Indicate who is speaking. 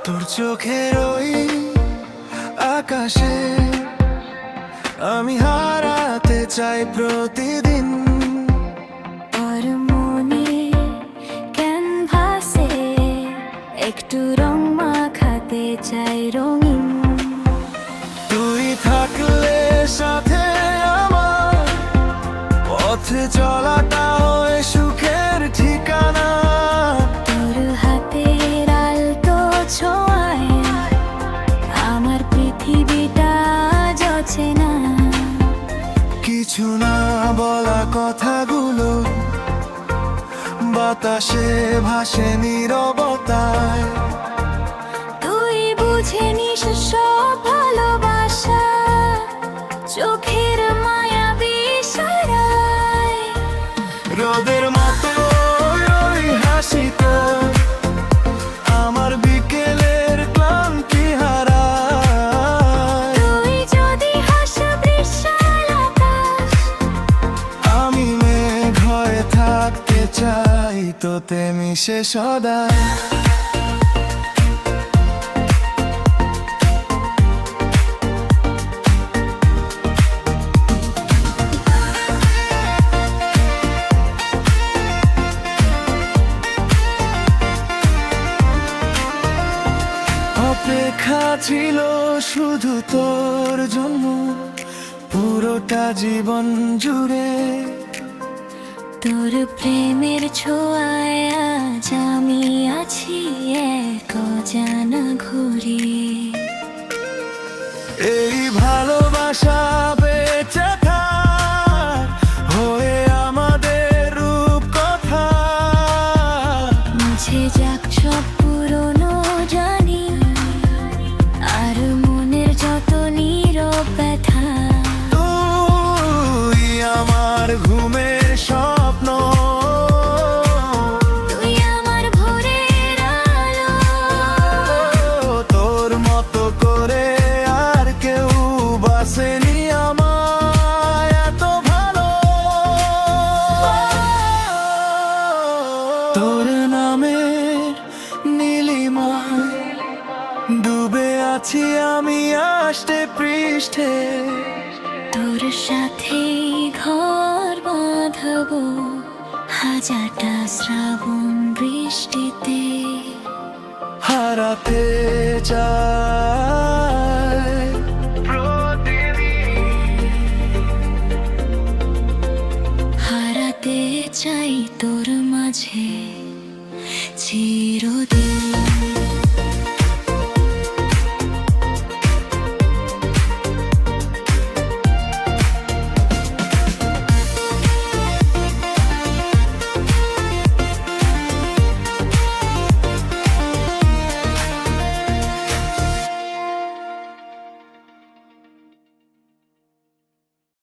Speaker 1: তোর চোখের ওই আকাশে আমি হারাতে চাই প্রতিদিন।
Speaker 2: আর মনে ক্যানভাসে একটু রং মাখাতে চাই রঙিন।
Speaker 1: তুই থাকলে সাথে আমার পথে চলাটা হয় সুখের ঠিকানা।
Speaker 2: তোর হাতের আলতো ছোঁয়ায় আমার পৃথিবীটা জছে না।
Speaker 1: কিছু না বলা কথাগুলো বাতাসে ভাসে নীরবতায়।
Speaker 2: তুই বুঝে নিস সব ভালোবাসা চোখের মায়াবী ইশারায়।
Speaker 1: রোদের মতো ওই হাসি তোর আমার বিকেলের ক্লান্তি হারায়।
Speaker 2: তুই যদি হাস বিশাল আকাশ,
Speaker 1: আমি মেঘ হয়ে থাকতে চাই তোতে মিশে সদাই। অপেক্ষা ছিল শুধু তোর জন্য পুরোটা জীবন জুড়ে।
Speaker 2: তোর প্রেমের ছোঁয়ায় আজ আমি আছি এক অজানা ঘুরে।
Speaker 1: এই ভালোবাসা বেঁচে থাক হয়ে আমাদের রূপকথা।
Speaker 2: মুছে যাক সব পুরনো জানি আর মনের যত নীরব ব্যথা।
Speaker 1: তুই আমার ঘুমের স্বপ্ন,
Speaker 2: তুই আমার ভোরের আলো।
Speaker 1: তোর মতো করে আর কেউ বাসেনি আমায় এত ভালো। তোর নামের নীলিমায় ডুবে আছি আমি আষ্টে পৃষ্ঠে।
Speaker 2: তোর সাথে ঘর বাঁধাবো হাজারটা শ্রাবণ বৃষ্টিতে।
Speaker 1: হারাতে চাই
Speaker 2: হারাতে চাই তোর মাঝে